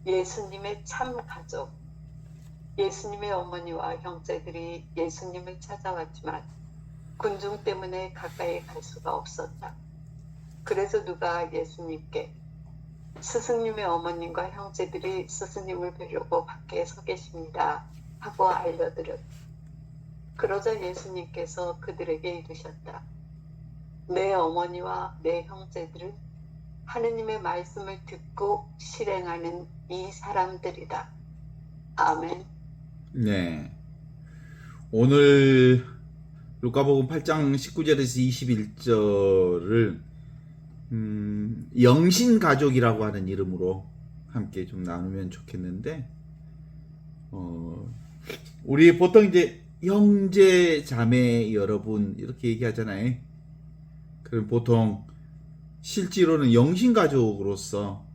예수님의 참 가족, 예수님의 어머니와 형제들이 예수님을 찾아왔지만 군중 때문에 가까이 갈 수가 없었다. 그래서 누가 예수님께 스승님의 어머님과 형제들이 스승님을 뵈려고 밖에 서 계십니다 하고 알려드렸다. 그러자 예수님께서 그들에게 이르셨다. 내 어머니와 내 형제들은 하느님의 말씀을 듣고 실행하는 이 사람들이다. 아멘. 네. 오늘 루카복음 8장 19절에서 21절을 영신가족이라고 하는 이름으로 함께 좀 나누면 좋겠는데, 우리 보통 이제 형제 자매 여러분 이렇게 얘기하잖아요. 그럼 보통 실제로는 영신가족으로서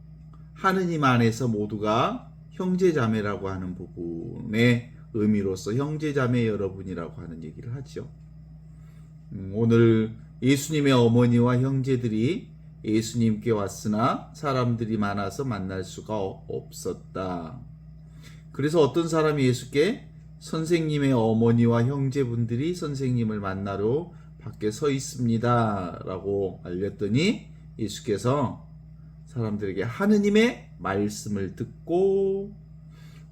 하느님 안에서 모두가 형제자매라고 하는 부분의 의미로서 형제자매 여러분이라고 하는 얘기를 하죠. 오늘 예수님의 어머니와 형제들이 예수님께 왔으나 사람들이 많아서 만날 수가 없었다. 그래서 어떤 사람이 예수께 선생님의 어머니와 형제분들이 선생님을 만나러 밖에 서 있습니다 라고 알렸더니 예수께서 사람들에게 하느님의 말씀을 듣고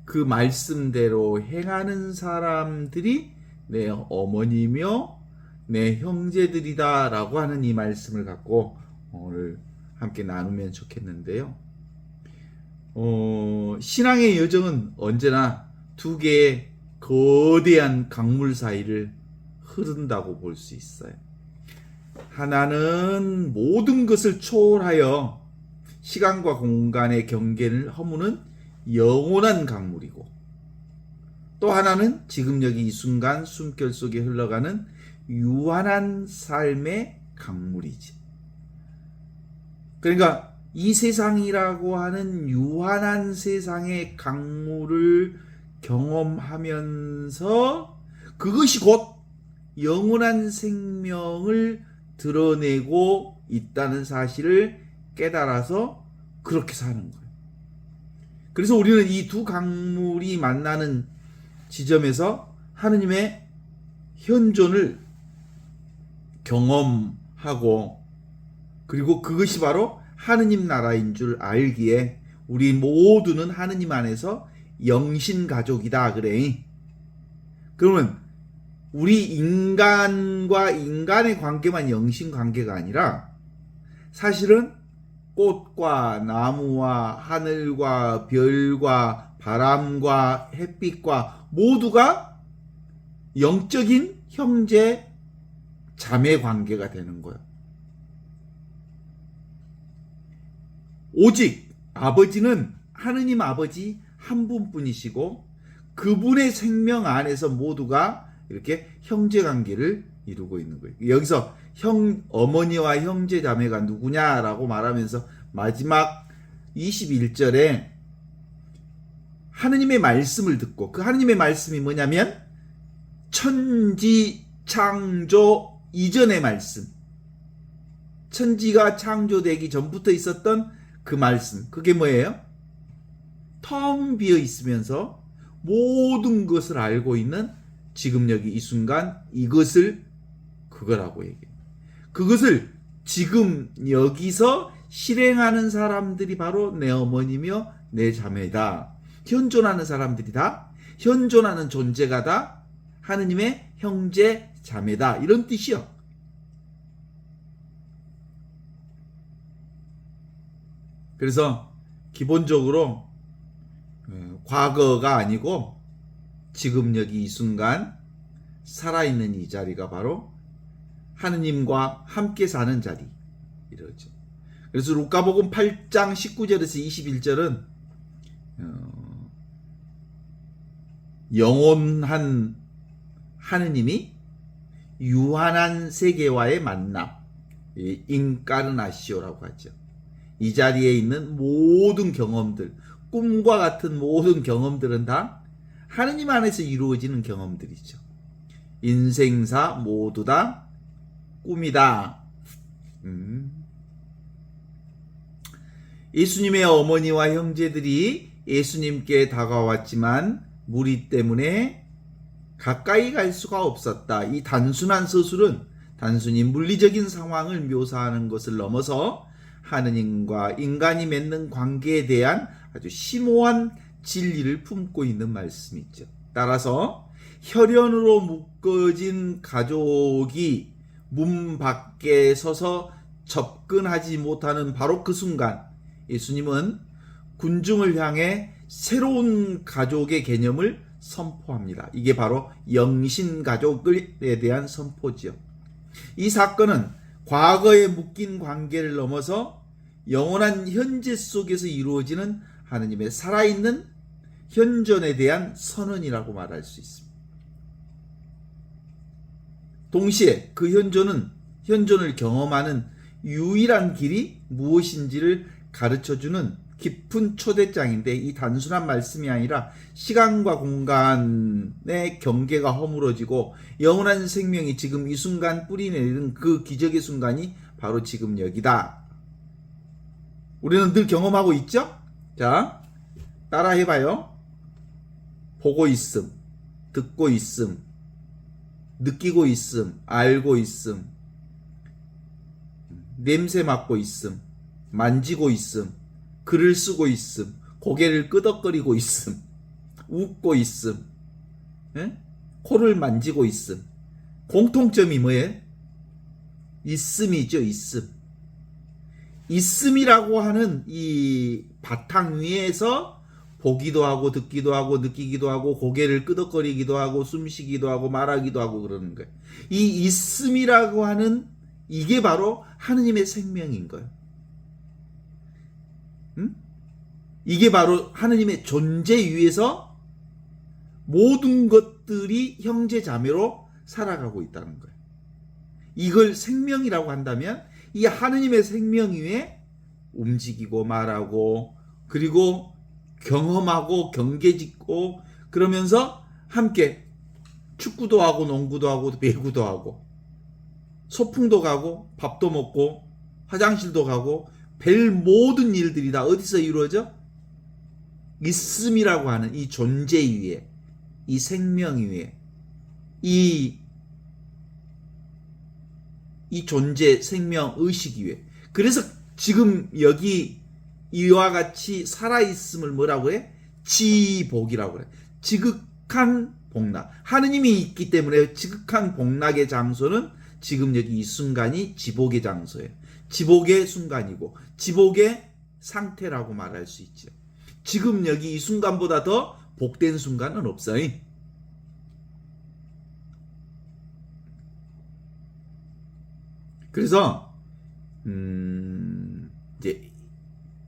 그 말씀대로 행하는 사람들이 내 어머니며 내 형제들이다 라고 하는 이 말씀을 갖고 오늘 함께 나누면 좋겠는데요. 신앙의 여정은 언제나 두 개의 거대한 강물 사이를 흐른다고 볼 수 있어요. 하나는 모든 것을 초월하여 시간과 공간의 경계를 허무는 영원한 강물이고, 또 하나는 지금 여기 이 순간 숨결 속에 흘러가는 유한한 삶의 강물이지. 그러니까 이 세상이라고 하는 유한한 세상의 강물을 경험하면서 그것이 곧 영원한 생명을 드러내고 있다는 사실을 깨달아서 그렇게 사는 거예요. 그래서 우리는 이 두 강물이 만나는 지점에서 하느님의 현존을 경험하고, 그리고 그것이 바로 하느님 나라인 줄 알기에 우리 모두는 하느님 안에서 영신가족이다 그래. 그러면 우리 인간과 인간의 관계만 영신관계가 아니라 사실은 꽃과 나무와 하늘과 별과 바람과 햇빛과 모두가 영적인 형제 자매 관계가 되는 거예요. 오직 아버지는 하느님 아버지 한 분뿐이시고 그분의 생명 안에서 모두가 이렇게 형제 관계를 이루고 있는 거예요. 여기서 어머니와 형제 자매가 누구냐라고 말하면서 마지막 21절에 하느님의 말씀을 듣고, 그 하느님의 말씀이 뭐냐면 천지 창조 이전의 말씀, 천지가 창조되기 전부터 있었던 그 말씀, 그게 뭐예요? 텅 비어 있으면서 모든 것을 알고 있는 지금 여기 이 순간 이것을 그거라고 얘기해요. 그것을 지금 여기서 실행하는 사람들이 바로 내 어머니며 내 자매다. 현존하는 사람들이다. 현존하는 존재가 다 하느님의 형제 자매다. 이런 뜻이요. 그래서 기본적으로 과거가 아니고 지금 여기 이 순간 살아있는 이 자리가 바로 하느님과 함께 사는 자리, 이러죠. 그래서 루카복음 8장 19절에서 21절은 영원한 하느님이 유한한 세계와의 만남, 인카르나시오라고 하죠. 이 자리에 있는 모든 경험들, 꿈과 같은 모든 경험들은 다 하느님 안에서 이루어지는 경험들이죠. 인생사 모두 다 꿈이다. 예수님의 어머니와 형제들이 예수님께 다가왔지만 무리 때문에 가까이 갈 수가 없었다. 이 단순한 서술은 단순히 물리적인 상황을 묘사하는 것을 넘어서 하느님과 인간이 맺는 관계에 대한 아주 심오한 진리를 품고 있는 말씀이죠. 따라서 혈연으로 묶어진 가족이 문 밖에 서서 접근하지 못하는 바로 그 순간 예수님은 군중을 향해 새로운 가족의 개념을 선포합니다. 이게 바로 영신가족에 대한 선포지요. 이 사건은 과거에 묶인 관계를 넘어서 영원한 현재 속에서 이루어지는 하느님의 살아있는 현존에 대한 선언이라고 말할 수 있습니다. 동시에 그 현존을 경험하는 유일한 길이 무엇인지를 가르쳐주는 깊은 초대장인데, 이 단순한 말씀이 아니라 시간과 공간의 경계가 허물어지고 영원한 생명이 지금 이 순간 뿌리내리는 그 기적의 순간이 바로 지금 여기다. 우리는 늘 경험하고 있죠? 자, 따라 해봐요. 보고 있음, 듣고 있음, 느끼고 있음, 알고 있음, 냄새 맡고 있음, 만지고 있음, 글을 쓰고 있음, 고개를 끄덕거리고 있음, 웃고 있음, 코를 만지고 있음. 공통점이 뭐예요? 있음이죠, 있음. 있음이라고 하는 이 바탕 위에서 보기도 하고 듣기도 하고 느끼기도 하고 고개를 끄덕거리기도 하고 숨쉬기도 하고 말하기도 하고 그러는 거예요. 이 있음이라고 하는 이게 바로 하느님의 생명인 거예요. 이게 바로 하느님의 존재 위에서 모든 것들이 형제 자매로 살아가고 있다는 거예요. 이걸 생명이라고 한다면 이 하느님의 생명 위에 움직이고 말하고 그리고 경험하고 경계짓고 그러면서 함께 축구도 하고 농구도 하고 배구도 하고 소풍도 가고 밥도 먹고 화장실도 가고 별 모든 일들이 다 어디서 이루어져? 있음이라고 하는 이 존재 위에, 이 생명 위에, 이 존재, 생명, 의식 위에. 그래서 지금 여기 이와 같이 살아있음을 뭐라고 해? 지복이라고 해. 지극한 복락. 하느님이 있기 때문에 지극한 복락의 장소는 지금 여기 이 순간이 지복의 장소예요. 지복의 순간이고 지복의 상태라고 말할 수 있죠. 지금 여기 이 순간보다 더 복된 순간은 없어요. 그래서 이제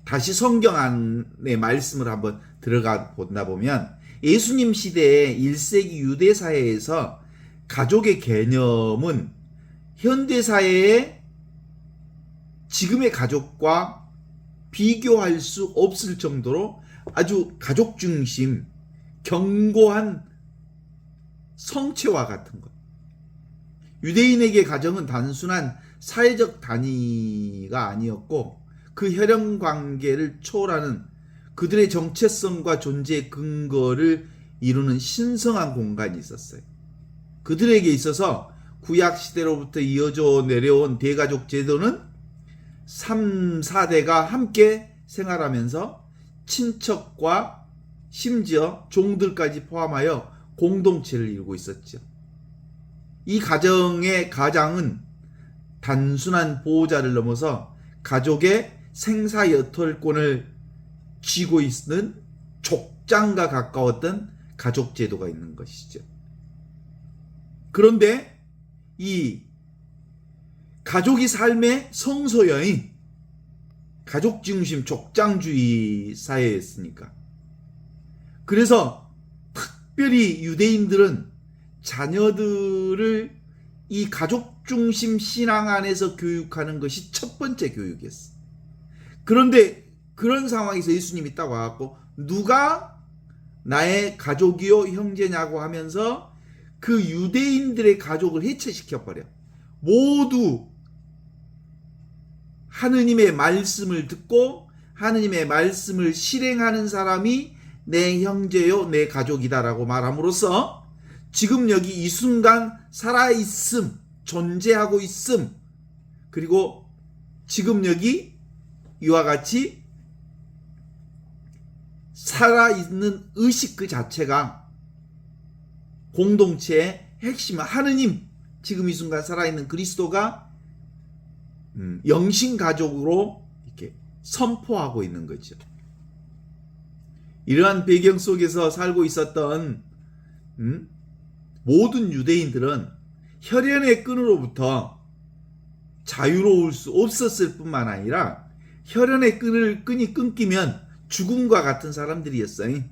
다시 성경 안의 말씀을 한번 들어가 보다 보면 예수님 시대의 1세기 유대 사회에서 가족의 개념은 현대 사회의 지금의 가족과 비교할 수 없을 정도로 아주 가족 중심, 견고한 성체와 같은 것. 유대인에게 가정은 단순한 사회적 단위가 아니었고 그 혈연 관계를 초월하는 그들의 정체성과 존재의 근거를 이루는 신성한 공간이 있었어요. 그들에게 있어서 구약 시대로부터 이어져 내려온 대가족 제도는 3, 4대가 함께 생활하면서 친척과 심지어 종들까지 포함하여 공동체를 이루고 있었죠. 이 가장은 단순한 보호자를 넘어서 가족의 생사여털권을 쥐고 있는 족장과 가까웠던 가족 제도가 있는 것이죠. 그런데 이 가족이 삶의 성소여인 가족 중심 족장주의 사회였으니까. 그래서 특별히 유대인들은 자녀들을 이 가족 중심 신앙 안에서 교육하는 것이 첫 번째 교육이었어. 그런데 그런 상황에서 예수님이 딱 와갖고 누가 나의 가족이요 형제냐고 하면서 그 유대인들의 가족을 해체시켜버려. 모두 하느님의 말씀을 듣고 하느님의 말씀을 실행하는 사람이 내 형제요 내 가족이다라고 말함으로써 지금 여기 이 순간 살아있음, 존재하고 있음, 그리고 지금 여기 이와 같이 살아있는 의식 그 자체가 공동체의 핵심, 하느님, 지금 이 순간 살아있는 그리스도가 영신가족으로 이렇게 선포하고 있는 거죠. 이러한 배경 속에서 살고 있었던 모든 유대인들은 혈연의 끈으로부터 자유로울 수 없었을 뿐만 아니라 혈연의 끈이 끊기면 죽음과 같은 사람들이었어요.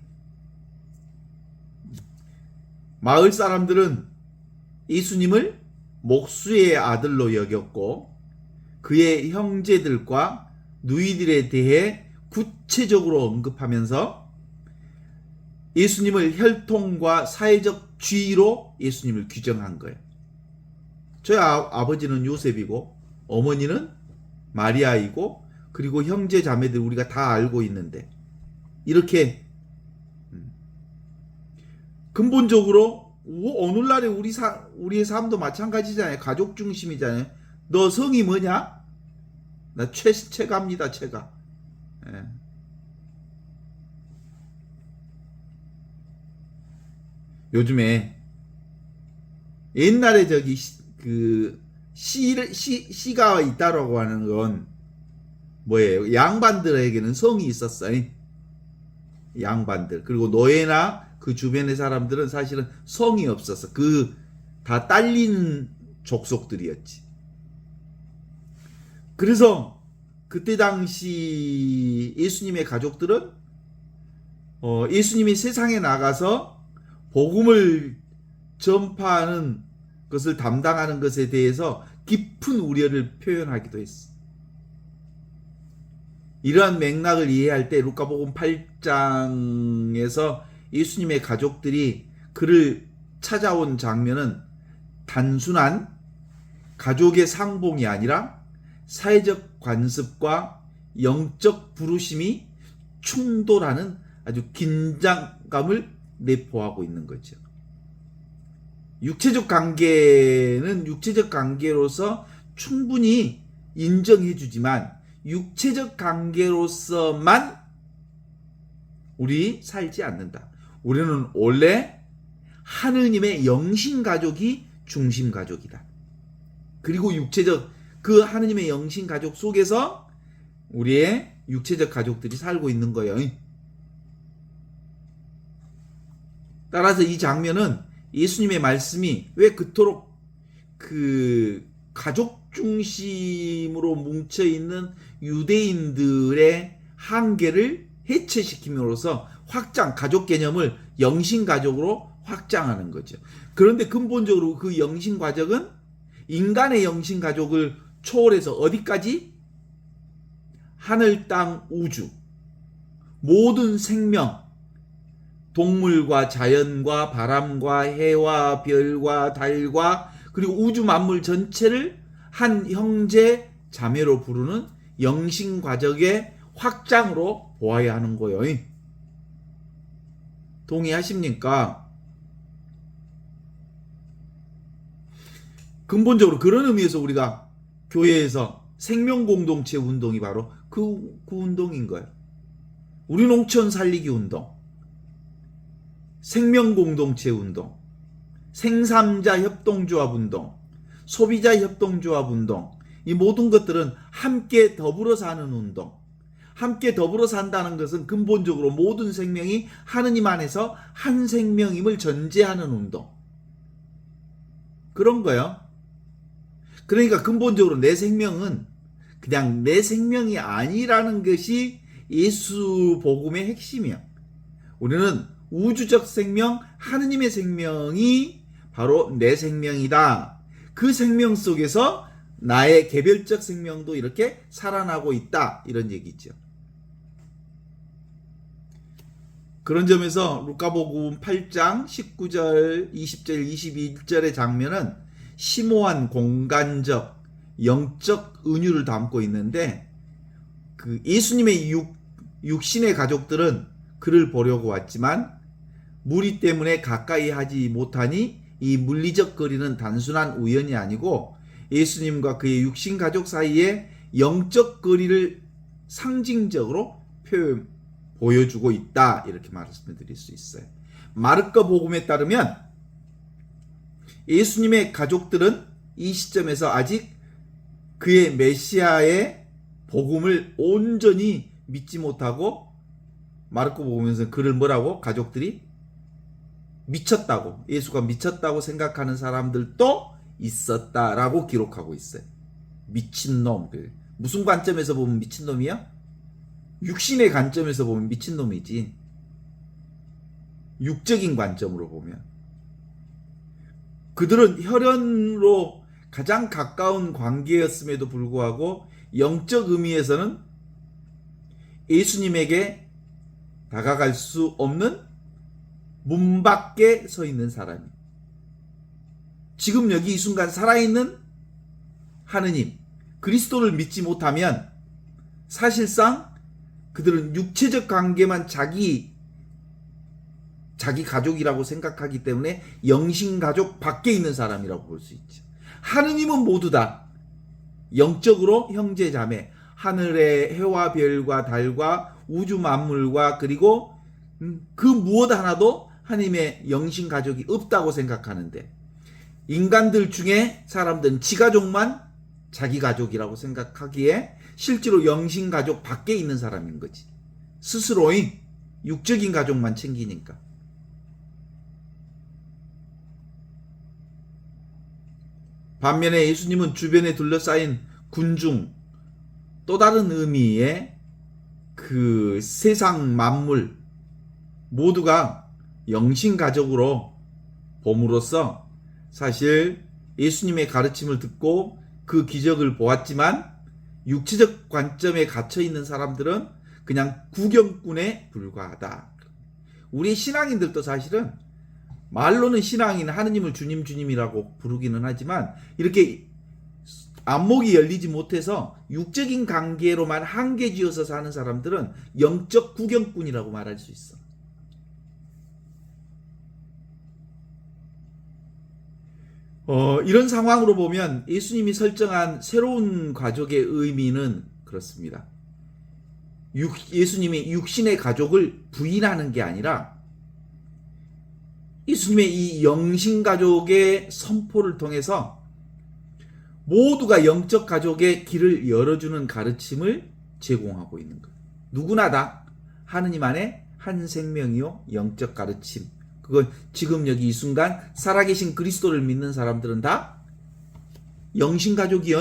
마을 사람들은 예수님을 목수의 아들로 여겼고 그의 형제들과 누이들에 대해 구체적으로 언급하면서 예수님을 혈통과 사회적 지위로 예수님을 규정한 거예요. 저희 아버지는 요셉이고 어머니는 마리아이고 그리고 형제 자매들 우리가 다 알고 있는데 이렇게 근본적으로 오늘날의 우리의 삶도 마찬가지잖아요. 가족 중심이잖아요. 너 성이 뭐냐? 나 최가입니다. 최가. 예. 요즘에 옛날에 저기 시가 있다라고 하는 건 뭐예요? 양반들에게는 성이 있었어요. 양반들. 그리고 노예나 그 주변의 사람들은 사실은 성이 없었어. 다 딸린 족속들이었지. 그래서 그때 당시 예수님의 가족들은 예수님이 세상에 나가서 복음을 전파하는 것을 담당하는 것에 대해서 깊은 우려를 표현하기도 했어. 이러한 맥락을 이해할 때 루카복음 8장에서 예수님의 가족들이 그를 찾아온 장면은 단순한 가족의 상봉이 아니라 사회적 관습과 영적 부르심이 충돌하는 아주 긴장감을 내포하고 있는 거죠. 육체적 관계는 육체적 관계로서 충분히 인정해 주지만 육체적 관계로서만 우리 살지 않는다. 우리는 원래 하느님의 영신 가족이 중심 가족이다. 그리고 그 하느님의 영신 가족 속에서 우리의 육체적 가족들이 살고 있는 거예요. 따라서 이 장면은 예수님의 말씀이 왜 그토록 가족 중심으로 뭉쳐있는 유대인들의 한계를 해체시킴으로써 가족 개념을 영신가족으로 확장하는 거죠. 그런데 근본적으로 그 영신가족은 인간의 영신가족을 초월해서 어디까지? 하늘, 땅, 우주, 모든 생명, 동물과 자연과 바람과 해와 별과 달과 그리고 우주 만물 전체를 한 형제 자매로 부르는 영신가족의 확장으로 보아야 하는 거예요. 동의하십니까? 근본적으로 그런 의미에서 우리가 교회에서 생명공동체 운동이 바로 그 운동인 거예요. 우리 농촌 살리기 운동, 생명공동체 운동, 생산자 협동조합 운동, 소비자 협동조합 운동, 이 모든 것들은 함께 더불어 사는 운동. 함께 더불어 산다는 것은 근본적으로 모든 생명이 하느님 안에서 한 생명임을 전제하는 운동. 그런 거예요. 그러니까 근본적으로 내 생명은 그냥 내 생명이 아니라는 것이 예수 복음의 핵심이야. 우리는 우주적 생명, 하느님의 생명이 바로 내 생명이다. 그 생명 속에서 나의 개별적 생명도 이렇게 살아나고 있다. 이런 얘기죠. 그런 점에서 루카복음 8장 19절, 20절, 21절의 장면은 심오한 공간적, 영적 은유를 담고 있는데 예수님의 육신의 가족들은 그를 보려고 왔지만 무리 때문에 가까이 하지 못하니 이 물리적 거리는 단순한 우연이 아니고 예수님과 그의 육신 가족 사이에 영적 거리를 상징적으로 보여주고 있다, 이렇게 말씀드릴 수 있어요. 마르코 복음에 따르면 예수님의 가족들은 이 시점에서 아직 그의 메시아의 복음을 온전히 믿지 못하고, 마르코 복음에서 그를 뭐라고? 가족들이 미쳤다고, 예수가 미쳤다고 생각하는 사람들도 있었다라고 기록하고 있어요. 미친놈. 무슨 관점에서 보면 미친놈이야? 육신의 관점에서 보면 미친놈이지. 육적인 관점으로 보면. 그들은 혈연으로 가장 가까운 관계였음에도 불구하고 영적 의미에서는 예수님에게 다가갈 수 없는 문 밖에 서 있는 사람이, 지금 여기 이 순간 살아있는 하느님 그리스도를 믿지 못하면 사실상 그들은 육체적 관계만 자기 가족이라고 생각하기 때문에 영신 가족 밖에 있는 사람이라고 볼 수 있죠. 하느님은 모두 다 영적으로 형제 자매, 하늘의 해와 별과 달과 우주 만물과 그리고 그 무엇 하나도 하느님의 영신 가족이 없다고 생각하는데, 인간들 중에 사람들은 지 가족만 자기 가족이라고 생각하기에 실제로 영신 가족 밖에 있는 사람인 거지. 스스로의 육적인 가족만 챙기니까. 반면에 예수님은 주변에 둘러싸인 군중, 또 다른 의미의 그 세상 만물 모두가 영신 가족으로 봄으로써 사실 예수님의 가르침을 듣고 그 기적을 보았지만 육체적 관점에 갇혀 있는 사람들은 그냥 구경꾼에 불과하다. 우리 신앙인들도 사실은 말로는 신앙인, 하느님을 주님이라고 부르기는 하지만 이렇게 안목이 열리지 못해서 육적인 관계로만 한계 지어서 사는 사람들은 영적 구경꾼이라고 말할 수 있어. 이런 상황으로 보면 예수님이 설정한 새로운 가족의 의미는 그렇습니다. 예수님이 육신의 가족을 부인하는 게 아니라 예수님의 이 영신 가족의 선포를 통해서 모두가 영적 가족의 길을 열어주는 가르침을 제공하고 있는 거예요. 누구나 다 하느님 안에 한 생명이요 영적 가르침, 그건 지금 여기 이 순간 살아계신 그리스도를 믿는 사람들은 다 영신 가족이요.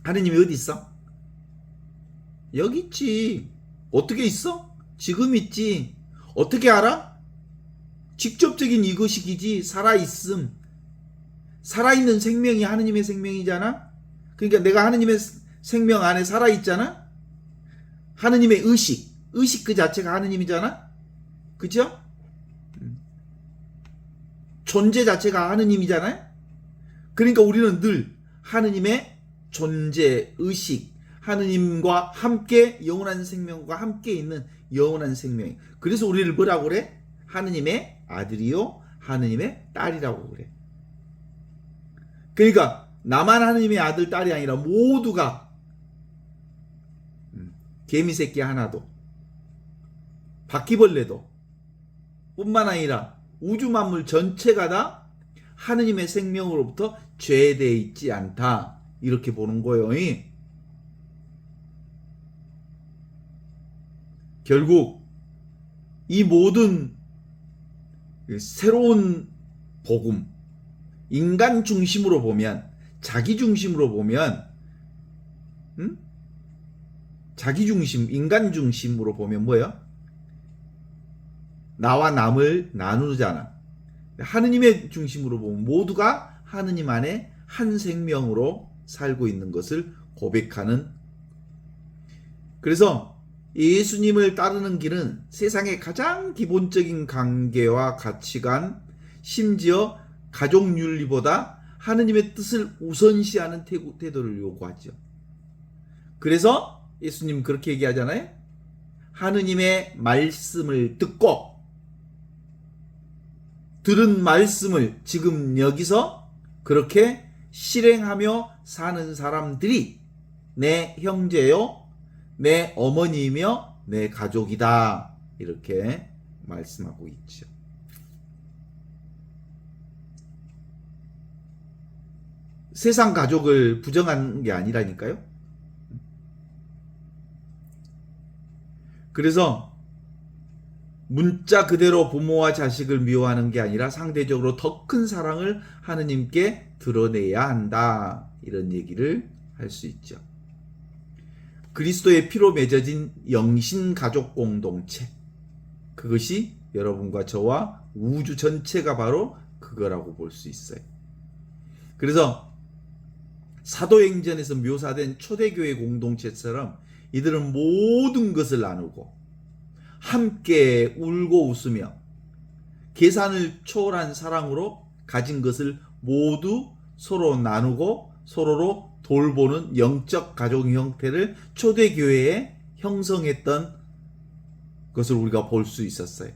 하느님이 어디 있어? 여기 있지. 어떻게 있어? 지금 있지. 어떻게 알아? 직접적인 이거식이지. 살아있음. 살아있는 생명이 하느님의 생명이잖아. 그러니까 내가 하느님의 생명 안에 살아있잖아. 하느님의 의식 그 자체가 하느님이잖아. 그죠? 존재 자체가 하느님이잖아요. 그러니까 우리는 늘 하느님의 존재, 의식, 하느님과 함께 영원한 생명과 함께 있는 영원한 생명. 그래서 우리를 뭐라고 그래? 하느님의 아들이요 하느님의 딸이라고 그래. 그러니까 나만 하느님의 아들, 딸이 아니라 모두가, 개미 새끼 하나도, 바퀴벌레도 뿐만 아니라 우주 만물 전체가 다 하느님의 생명으로부터 죄되어 있지 않다, 이렇게 보는 거예요. 결국 이 모든 새로운 복음, 인간 중심으로 보면, 자기 중심으로 보면, 자기 중심, 인간 중심으로 보면 뭐예요? 나와 남을 나누잖아. 하느님의 중심으로 보면 모두가 하느님 안에 한 생명으로 살고 있는 것을 고백하는. 그래서 예수님을 따르는 길은 세상의 가장 기본적인 관계와 가치관, 심지어 가족윤리보다 하느님의 뜻을 우선시하는 태도를 요구하죠. 그래서 예수님 그렇게 얘기하잖아요. 하느님의 말씀을 듣고 들은 말씀을 지금 여기서 그렇게 실행하며 사는 사람들이 내 형제요, 내 어머니이며 내 가족이다. 이렇게 말씀하고 있죠. 세상 가족을 부정한 게 아니라니까요. 그래서 문자 그대로 부모와 자식을 미워하는 게 아니라 상대적으로 더 큰 사랑을 하느님께 드러내야 한다. 이런 얘기를 할 수 있죠. 그리스도의 피로 맺어진 영신 가족 공동체. 그것이 여러분과 저와 우주 전체가 바로 그거라고 볼 수 있어요. 그래서 사도행전에서 묘사된 초대교회 공동체처럼 이들은 모든 것을 나누고 함께 울고 웃으며 계산을 초월한 사랑으로 가진 것을 모두 서로 나누고 서로로 돌보는 영적 가족 형태를 초대교회에 형성했던 것을 우리가 볼 수 있었어요.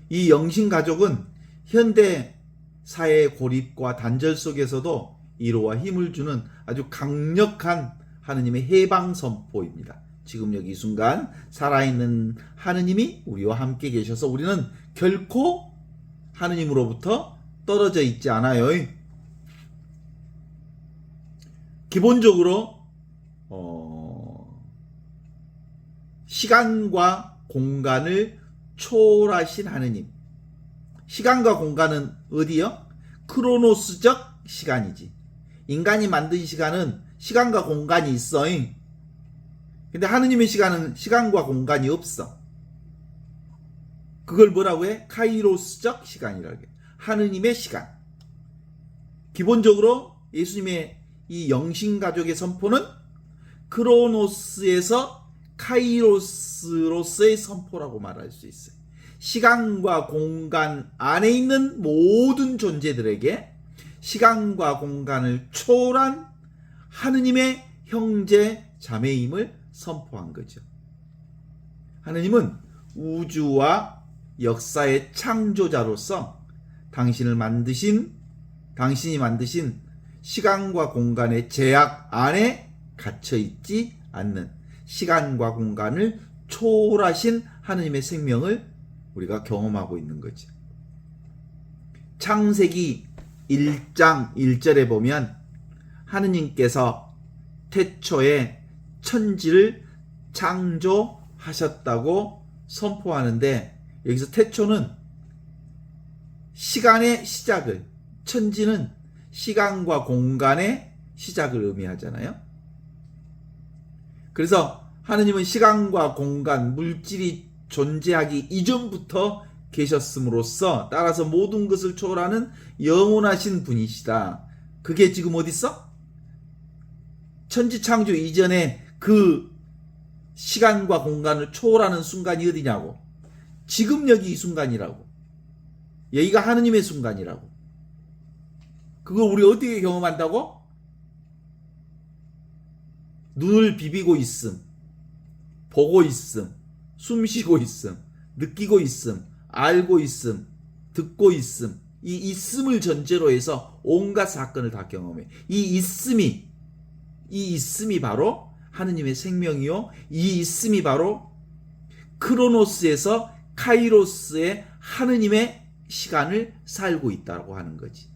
이 영신가족은 현대 사회의 고립과 단절 속에서도 위로와 힘을 주는 아주 강력한 하느님의 해방 선포입니다. 지금 여기 이 순간 살아있는 하느님이 우리와 함께 계셔서 우리는 결코 하느님으로부터 떨어져 있지 않아요. 기본적으로 시간과 공간을 초월하신 하느님. 시간과 공간은 어디요? 크로노스적 시간이지. 인간이 만든 시간은 시간과 공간이 있어. 근데 하느님의 시간은 시간과 공간이 없어. 그걸 뭐라고 해? 카이로스적 시간이라고 해. 하느님의 시간. 기본적으로 예수님의 이 영신가족의 선포는 크로노스에서 카이로스로서의 선포라고 말할 수 있어요. 시간과 공간 안에 있는 모든 존재들에게 시간과 공간을 초월한 하느님의 형제 자매임을 선포한 거죠. 하느님은 우주와 역사의 창조자로서 당신이 만드신 시간과 공간의 제약 안에 갇혀 있지 않는 시간과 공간을 초월하신 하느님의 생명을 우리가 경험하고 있는 거죠. 창세기 1장 1절에 보면 하느님께서 태초에 천지를 창조하셨다고 선포하는데, 여기서 태초는 시간의 시작을, 천지는 시간과 공간의 시작을 의미하잖아요. 그래서 하느님은 시간과 공간, 물질이 존재하기 이전부터 계셨음으로써 따라서 모든 것을 초월하는 영원하신 분이시다. 그게 지금 어디 있어? 천지 창조 이전에 그 시간과 공간을 초월하는 순간이 어디냐고. 지금 여기 이 순간이라고. 여기가 하느님의 순간이라고. 그걸 우리 어떻게 경험한다고? 눈을 비비고 있음, 보고 있음, 숨 쉬고 있음, 느끼고 있음, 알고 있음, 듣고 있음. 이 있음을 전제로 해서 온갖 사건을 다 경험해. 이 있음이 바로 하느님의 생명이요, 이 있음이 바로 크로노스에서 카이로스의 하느님의 시간을 살고 있다고 하는 거지.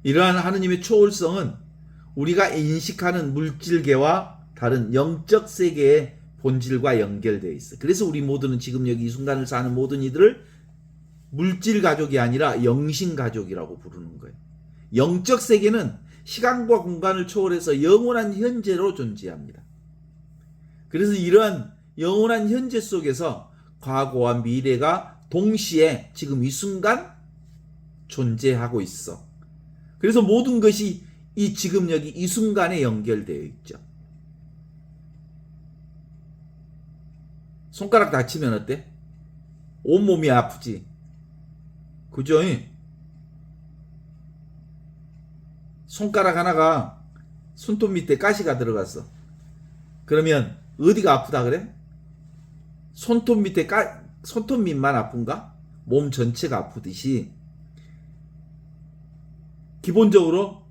이러한 하느님의 초월성은 우리가 인식하는 물질계와 다른 영적 세계의 본질과 연결되어 있어. 그래서 우리 모두는 지금 여기 이 순간을 사는 모든 이들을 물질 가족이 아니라 영신 가족이라고 부르는 거예요. 영적 세계는 시간과 공간을 초월해서 영원한 현재로 존재합니다. 그래서 이러한 영원한 현재 속에서 과거와 미래가 동시에 지금 이 순간 존재하고 있어. 그래서 모든 것이 이 지금 여기 이 순간에 연결되어 있죠. 손가락 다치면 어때? 온몸이 아프지. 그죠? 손가락 하나가 손톱 밑에 가시가 들어갔어. 그러면 어디가 아프다 그래? 손톱 밑만 아픈가? 몸 전체가 아프듯이 기본적으로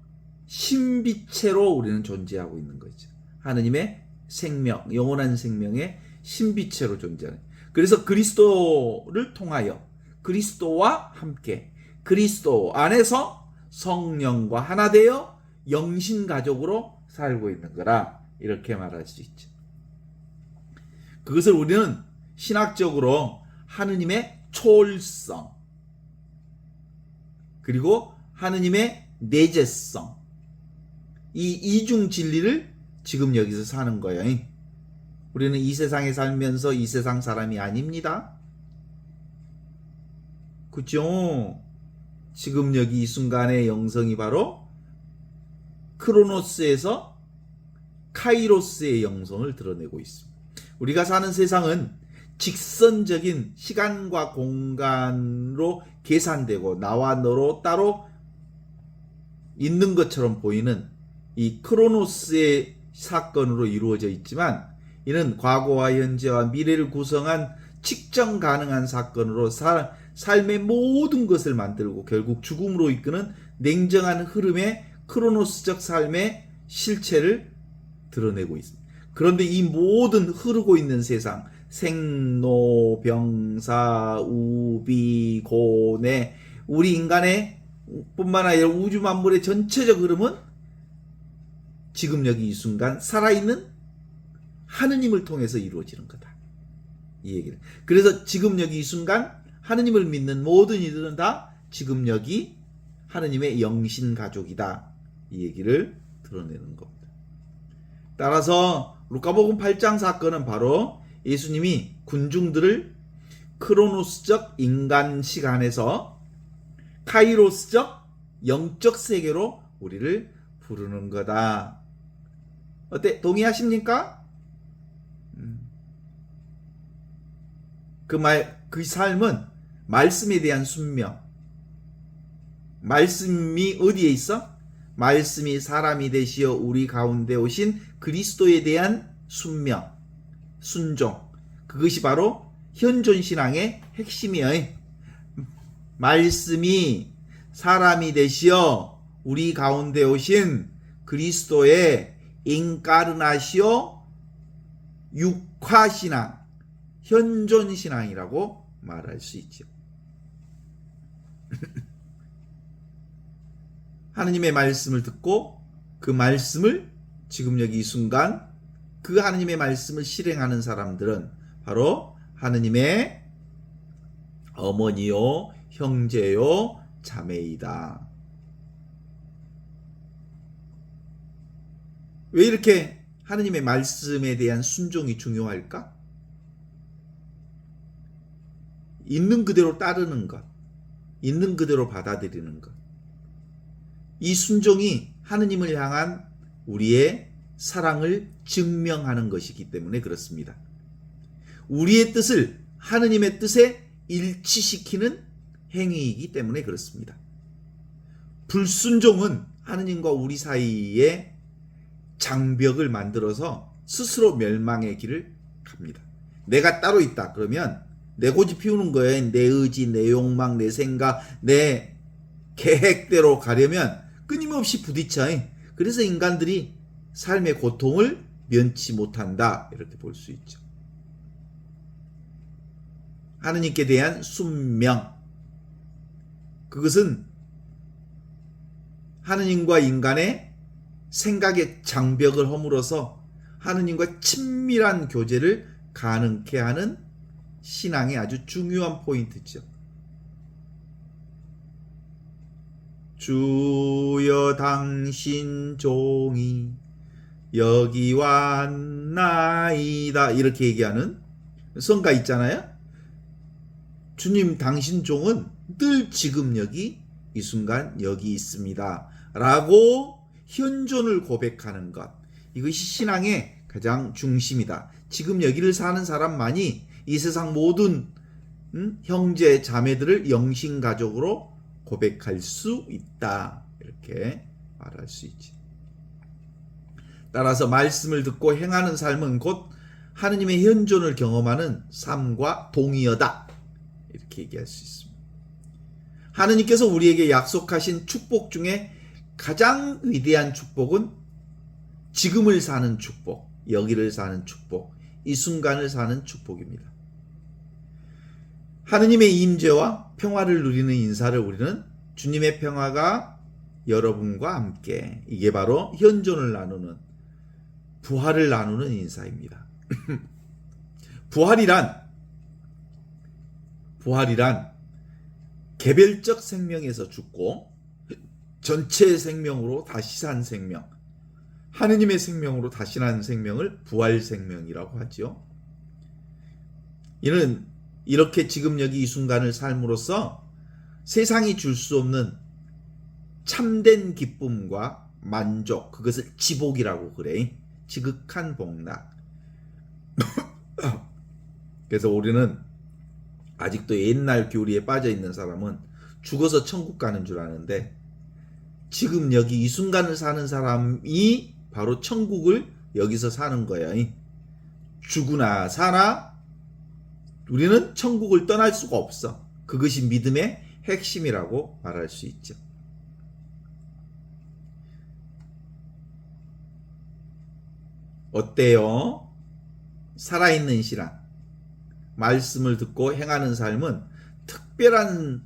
신비체로 우리는 존재하고 있는 거죠. 하느님의 생명, 영원한 생명의 신비체로 존재하는. 그래서 그리스도를 통하여 그리스도와 함께 그리스도 안에서 성령과 하나 되어 영신가족으로 살고 있는 거라 이렇게 말할 수 있죠. 그것을 우리는 신학적으로 하느님의 초월성 그리고 하느님의 내재성 이 이중 진리를 지금 여기서 사는 거예요. 우리는 이 세상에 살면서 이 세상 사람이 아닙니다. 그죠? 지금 여기 이 순간의 영성이 바로 크로노스에서 카이로스의 영성을 드러내고 있습니다. 우리가 사는 세상은 직선적인 시간과 공간으로 계산되고 나와 너로 따로 있는 것처럼 보이는 이 크로노스의 사건으로 이루어져 있지만 이는 과거와 현재와 미래를 구성한 측정 가능한 사건으로 삶의 모든 것을 만들고 결국 죽음으로 이끄는 냉정한 흐름의 크로노스적 삶의 실체를 드러내고 있습니다. 그런데 이 모든 흐르고 있는 세상, 생로병사 우비고내 우리 인간의 뿐만 아니라 우주 만물의 전체적 흐름은 지금 여기 이 순간 살아있는 하느님을 통해서 이루어지는 거다. 이 얘기를. 그래서 지금 여기 이 순간 하느님을 믿는 모든 이들은 다 지금 여기 하느님의 영신 가족이다. 이 얘기를 드러내는 겁니다. 따라서 루카복음 8장 사건은 바로 예수님이 군중들을 크로노스적 인간 시간에서 카이로스적 영적 세계로 우리를 부르는 거다. 어때? 동의하십니까? 그 삶은 말씀에 대한 순명. 말씀이 어디에 있어? 말씀이 사람이 되시어 우리 가운데 오신 그리스도에 대한 순명, 순종. 그것이 바로 현존신앙의 핵심이에요. 말씀이 사람이 되시어 우리 가운데 오신 그리스도의 인카르나시오 육화신앙, 현존신앙이라고 말할 수 있죠. 하느님의 말씀을 듣고 그 말씀을 지금 여기 이 순간 그 하느님의 말씀을 실행하는 사람들은 바로 하느님의 어머니요, 형제요, 자매이다. 왜 이렇게 하느님의 말씀에 대한 순종이 중요할까? 있는 그대로 따르는 것, 있는 그대로 받아들이는 것. 이 순종이 하느님을 향한 우리의 사랑을 증명하는 것이기 때문에 그렇습니다. 우리의 뜻을 하느님의 뜻에 일치시키는 행위이기 때문에 그렇습니다. 불순종은 하느님과 우리 사이에 장벽을 만들어서 스스로 멸망의 길을 갑니다. 내가 따로 있다 그러면 내 고집 피우는 거예요. 내 의지, 내 욕망, 내 생각, 내 계획대로 가려면 끊임없이 부딪혀. 그래서 인간들이 삶의 고통을 면치 못한다. 이렇게 볼 수 있죠. 하느님께 대한 순명. 그것은 하느님과 인간의 생각의 장벽을 허물어서 하느님과 친밀한 교제를 가능케 하는 신앙의 아주 중요한 포인트죠. 주여 당신 종이 여기 왔나이다 이렇게 얘기하는 성가 있잖아요. 주님 당신 종은 늘 지금 여기 이 순간 여기 있습니다 라고 현존을 고백하는 것, 이것이 신앙의 가장 중심이다. 지금 여기를 사는 사람만이 이 세상 모든 형제 자매들을 영신가족으로 고백할 수 있다. 이렇게 말할 수 있지. 따라서 말씀을 듣고 행하는 삶은 곧 하느님의 현존을 경험하는 삶과 동의어다. 이렇게 얘기할 수 있습니다. 하느님께서 우리에게 약속하신 축복 중에 가장 위대한 축복은 지금을 사는 축복, 여기를 사는 축복, 이 순간을 사는 축복입니다. 하느님의 임재와 평화를 누리는 인사를 우리는 주님의 평화가 여러분과 함께, 이게 바로 현존을 나누는, 부활을 나누는 인사입니다. 부활이란 개별적 생명에서 죽고 전체의 생명으로 다시 산 생명, 하느님의 생명으로 다시 난 생명을 부활 생명이라고 하죠. 이는 이렇게 지금 여기 이 순간을 삶으로써 세상이 줄 수 없는 참된 기쁨과 만족, 그것을 지복이라고 그래. 지극한 복락. 그래서 우리는 아직도 옛날 교리에 빠져 있는 사람은 죽어서 천국 가는 줄 아는데, 지금 여기 이 순간을 사는 사람이 바로 천국을 여기서 사는 거야. 죽으나 사나 우리는 천국을 떠날 수가 없어. 그것이 믿음의 핵심이라고 말할 수 있죠. 어때요? 살아있는 신앙, 말씀을 듣고 행하는 삶은 특별한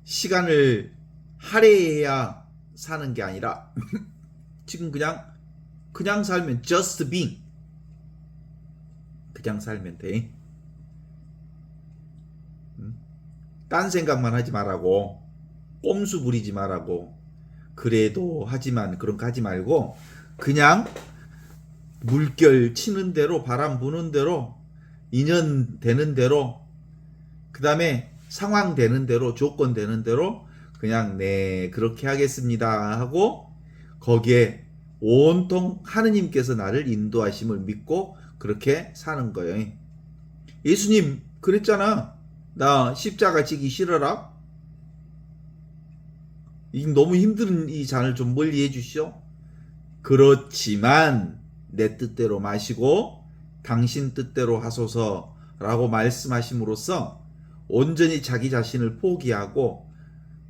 시간을 할애해야 사는 게 아니라 지금 그냥 살면 just being, 그냥 살면 돼. 딴 생각만 하지 말라고, 꼼수 부리지 말라고, 그래도 하지만 그런 거 하지 말고 그냥 물결 치는 대로, 바람 부는 대로, 인연 되는 대로, 그 다음에 상황 되는 대로, 조건 되는 대로 그냥 네 그렇게 하겠습니다 하고 거기에 온통 하느님께서 나를 인도하심을 믿고 그렇게 사는 거예요. 예수님 그랬잖아. 나 십자가 지기 싫어라. 이 너무 힘든 이 잔을 좀 멀리 해주시오. 그렇지만 내 뜻대로 마시고 당신 뜻대로 하소서라고 말씀하심으로써 온전히 자기 자신을 포기하고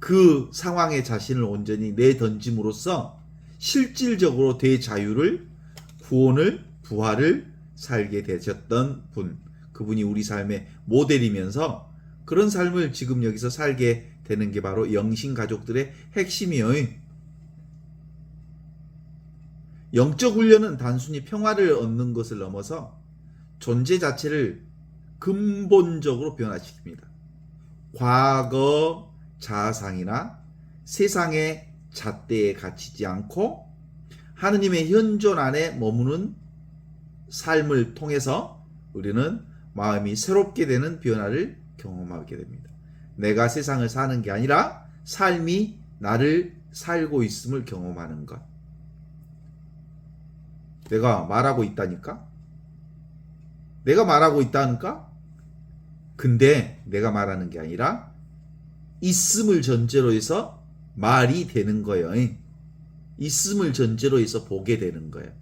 그 상황에 자신을 온전히 내던짐으로써 실질적으로 대자유를, 구원을, 부활을 살게 되셨던 분, 그분이 우리 삶의 모델이면서 그런 삶을 지금 여기서 살게 되는 게 바로 영신 가족들의 핵심이에요. 영적 훈련은 단순히 평화를 얻는 것을 넘어서 존재 자체를 근본적으로 변화시킵니다. 과거 자상이나 세상의 잣대에 갇히지 않고 하느님의 현존 안에 머무는 삶을 통해서 우리는 마음이 새롭게 되는 변화를 경험하게 됩니다. 내가 세상을 사는 게 아니라 삶이 나를 살고 있음을 경험하는 것. 내가 말하고 있다니까? 내가 말하고 있다니까? 근데 내가 말하는 게 아니라 있음을 전제로 해서 말이 되는 거예요. 있음을 전제로 해서 보게 되는 거예요.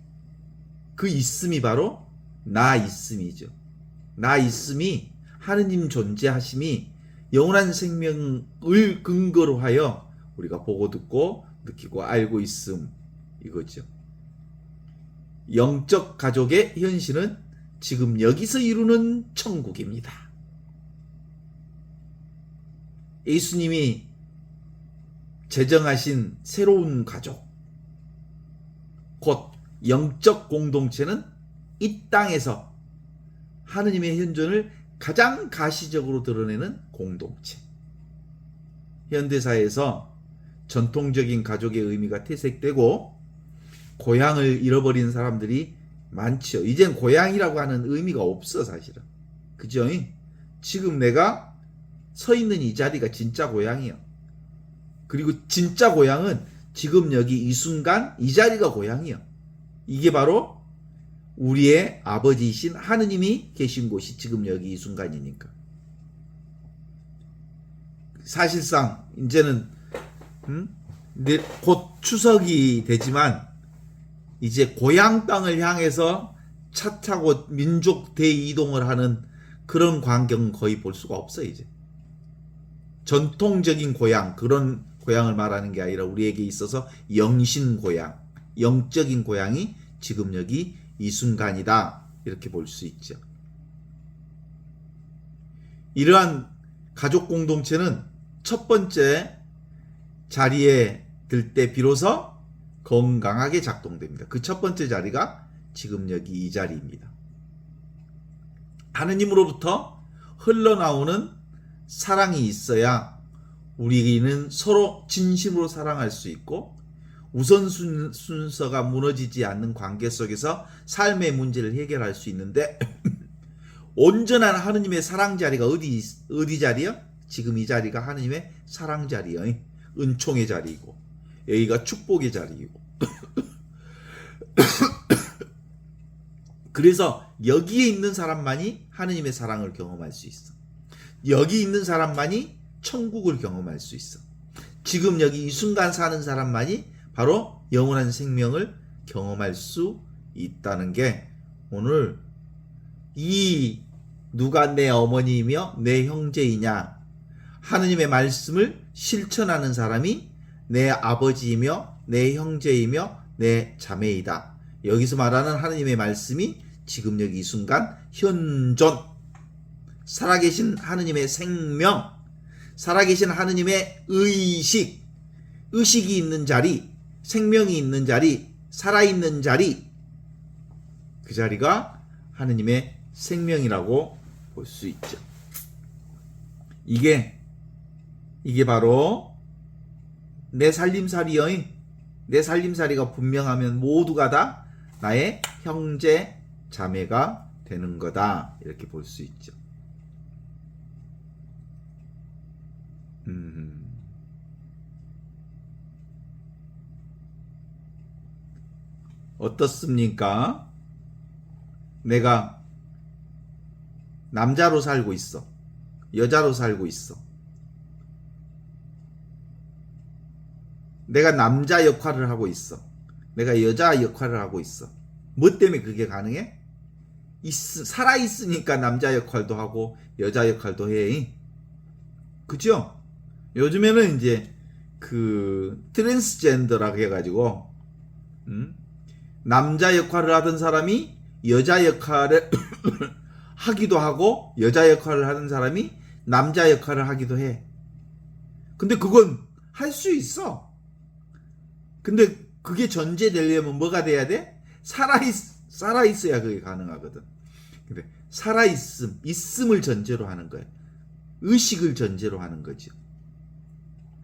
그 있음이 바로 나 있음이죠. 나 있음이, 하느님 존재하심이 영원한 생명을 근거로 하여 우리가 보고 듣고 느끼고 알고 있음, 이거죠. 영적 가족의 현실은 지금 여기서 이루는 천국입니다. 예수님이 제정하신 새로운 가족, 곧 영적 공동체는 이 땅에서 하느님의 현존을 가장 가시적으로 드러내는 공동체. 현대사회에서 전통적인 가족의 의미가 퇴색되고 고향을 잃어버린 사람들이 많죠. 이젠 고향이라고 하는 의미가 없어, 사실은. 그죠? 지금 내가 서 있는 이 자리가 진짜 고향이야. 그리고 진짜 고향은 지금 여기 이 순간 이 자리가 고향이야. 이게 바로 우리의 아버지이신 하느님이 계신 곳이 지금 여기 이 순간이니까. 사실상 이제는 근데 곧 추석이 되지만 이제 고향 땅을 향해서 차 타고 민족 대이동을 하는 그런 광경은 거의 볼 수가 없어요. 이제 전통적인 고향, 그런 고향을 말하는 게 아니라 우리에게 있어서 영신 고향, 영적인 고향이 지금 여기 이 순간이다, 이렇게 볼 수 있죠. 이러한 가족 공동체는 첫 번째 자리에 들 때 비로소 건강하게 작동됩니다. 그 첫 번째 자리가 지금 여기 이 자리입니다. 하느님으로부터 흘러나오는 사랑이 있어야 우리는 서로 진심으로 사랑할 수 있고, 우선순서가 무너지지 않는 관계 속에서 삶의 문제를 해결할 수 있는데 온전한 하느님의 사랑 자리가 어디 자리요? 지금 이 자리가 하느님의 사랑 자리요. 은총의 자리이고, 여기가 축복의 자리이고. 그래서 여기에 있는 사람만이 하느님의 사랑을 경험할 수 있어. 여기 있는 사람만이 천국을 경험할 수 있어. 지금 여기 이 순간 사는 사람만이 바로 영원한 생명을 경험할 수 있다는 게, 오늘 이 누가 내 어머니이며 내 형제이냐, 하느님의 말씀을 실천하는 사람이 내 아버지이며 내 형제이며 내 자매이다. 여기서 말하는 하느님의 말씀이 지금 여기 이 순간 현존, 살아계신 하느님의 생명, 살아계신 하느님의 의식, 의식이 있는 자리, 생명이 있는 자리, 살아있는 자리, 그 자리가 하느님의 생명이라고 볼 수 있죠. 이게 바로 내 살림살이여. 내 살림살이가 분명하면 모두가 다 나의 형제 자매가 되는 거다, 이렇게 볼 수 있죠. 어떻습니까? 내가 남자로 살고 있어, 여자로 살고 있어. 내가 남자 역할을 하고 있어, 내가 여자 역할을 하고 있어. 뭐 때문에 그게 가능해? 살아있으니까 남자 역할도 하고 여자 역할도 해. 그죠? 요즘에는 이제 그 트랜스젠더라고 해가지고 남자 역할을 하던 사람이 여자 역할을 하기도 하고, 여자 역할을 하는 사람이 남자 역할을 하기도 해. 근데 그건 할 수 있어. 근데 그게 전제되려면 뭐가 돼야 돼? 살아있어야 그게 가능하거든. 근데 있음을 전제로 하는 거야. 의식을 전제로 하는 거죠.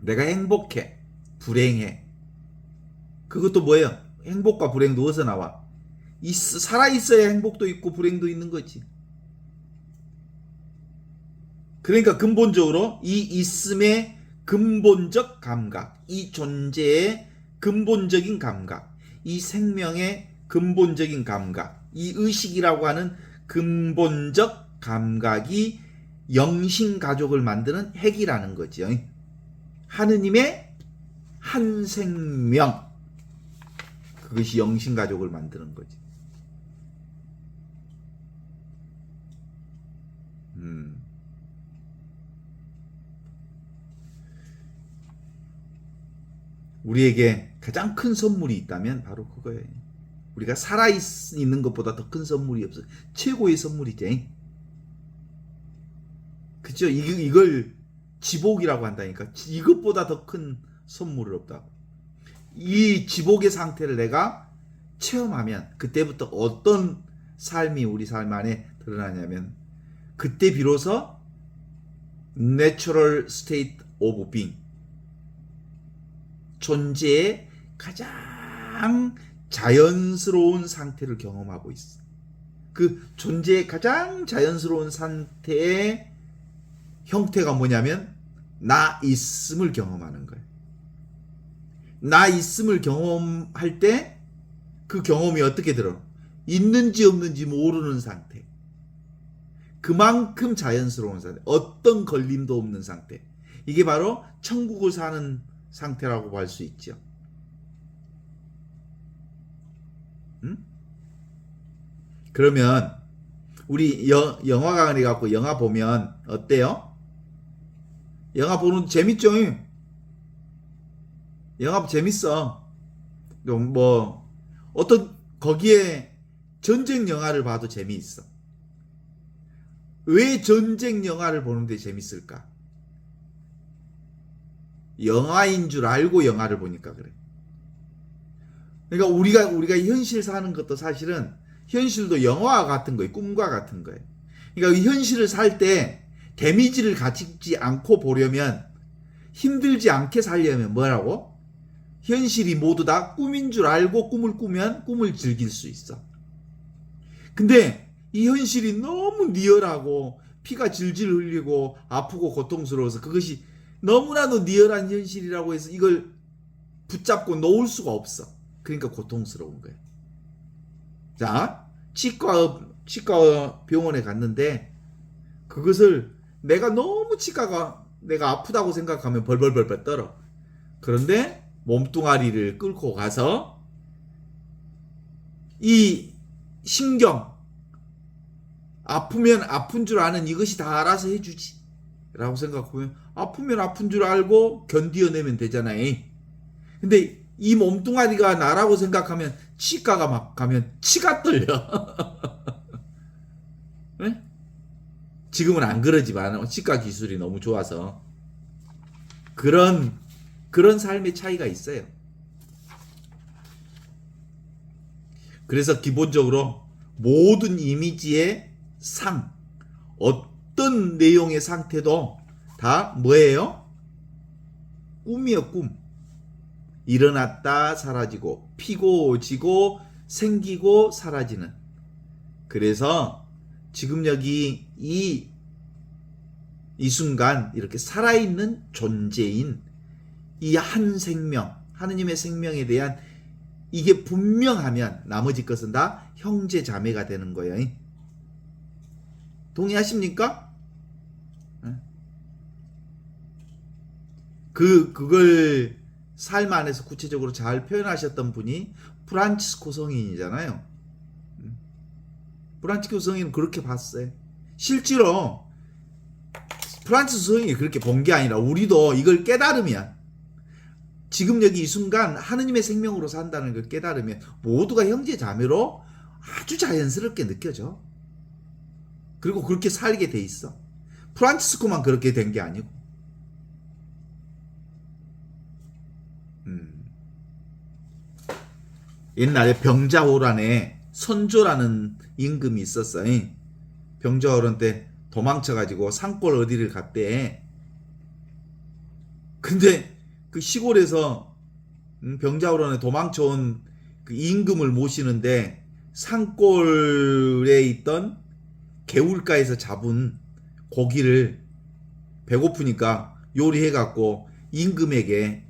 내가 행복해, 불행해. 그것도 뭐예요? 행복과 불행도 어디서 나와? 살아있어야 행복도 있고 불행도 있는 거지. 그러니까 근본적으로 이 있음의 근본적 감각, 이 존재의 근본적인 감각, 이 생명의 근본적인 감각, 이 의식이라고 하는 근본적 감각이 영신 가족을 만드는 핵이라는 거죠. 하느님의 한 생명, 그것이 영신 가족을 만드는 거지. 우리에게 가장 큰 선물이 있다면 바로 그거예요. 우리가 살아있는 것보다 더 큰 선물이 없어. 최고의 선물이지. 그죠? 이걸 지복이라고 한다니까. 이것보다 더 큰 선물은 없다고. 이 지복의 상태를 내가 체험하면 그때부터 어떤 삶이 우리 삶 안에 드러나냐면, 그때 비로소 Natural State of Being, 존재의 가장 자연스러운 상태를 경험하고 있어. 그 존재의 가장 자연스러운 상태의 형태가 뭐냐면 나 있음을 경험하는 거예요. 나 있음을 경험할 때 그 경험이 어떻게 들어? 있는지 없는지 모르는 상태. 그만큼 자연스러운 상태. 어떤 걸림도 없는 상태. 이게 바로 천국을 사는 상태라고 할 수 있죠. 그러면 우리 영화 강의 갖고 영화 보면 어때요? 영화 보는 재밌죠? 영화 재밌어. 뭐 어떤 거기에 전쟁 영화를 봐도 재미있어. 왜 전쟁 영화를 보는데 재밌을까? 영화인 줄 알고 영화를 보니까 그래. 그러니까 우리가 현실 사는 것도 사실은 현실도 영화와 같은 거예요. 꿈과 같은 거예요. 그러니까 현실을 살 때 데미지를 가지지 않고 보려면, 힘들지 않게 살려면 뭐라고? 현실이 모두 다 꿈인 줄 알고 꿈을 꾸면 꿈을 즐길 수 있어. 근데 이 현실이 너무 리얼하고 피가 질질 흘리고 아프고 고통스러워서 그것이 너무나도 리얼한 현실이라고 해서 이걸 붙잡고 놓을 수가 없어. 그러니까 고통스러운 거예요. 자, 치과 병원에 갔는데 그것을 내가 너무 내가 아프다고 생각하면 벌벌벌 떨어. 그런데 몸뚱아리를 끌고 가서 이 신경, 아프면 아픈 줄 아는 이것이 다 알아서 해주지 라고 생각하면, 아프면 아픈 줄 알고 견디어내면 되잖아요. 근데 이 몸뚱아리가 나라고 생각하면 치과가 막 가면 치가 떨려. 네? 지금은 안 그러지만 치과 기술이 너무 좋아서 그런 삶의 차이가 있어요. 그래서 기본적으로 모든 이미지의 어떤 내용의 상태도 다 뭐예요? 꿈이요, 꿈. 일어났다 사라지고, 피고 지고 생기고 사라지는. 그래서 지금 여기 이 순간 이렇게 살아있는 존재인 이 한 생명, 하느님의 생명에 대한 이게 분명하면 나머지 것은 다 형제 자매가 되는 거예요. 동의하십니까? 그걸 삶 안에서 구체적으로 잘 표현하셨던 분이 프란치스코 성인이잖아요. 프란치스코 성인은 그렇게 봤어요. 실제로 프란치스코 성인이 그렇게 본 게 아니라 우리도 이걸 깨달으면, 지금 여기 이 순간 하느님의 생명으로 산다는 걸 깨달으면 모두가 형제 자매로 아주 자연스럽게 느껴져. 그리고 그렇게 살게 돼 있어. 프란치스코만 그렇게 된 게 아니고. 옛날에 병자호란에 선조라는 임금이 있었어요. 병자호란 때 도망쳐가지고 산골 어디를 갔대. 근데 그 시골에서 병자호란에 도망쳐온 그 임금을 모시는데 산골에 있던 개울가에서 잡은 고기를 배고프니까 요리해갖고 임금에게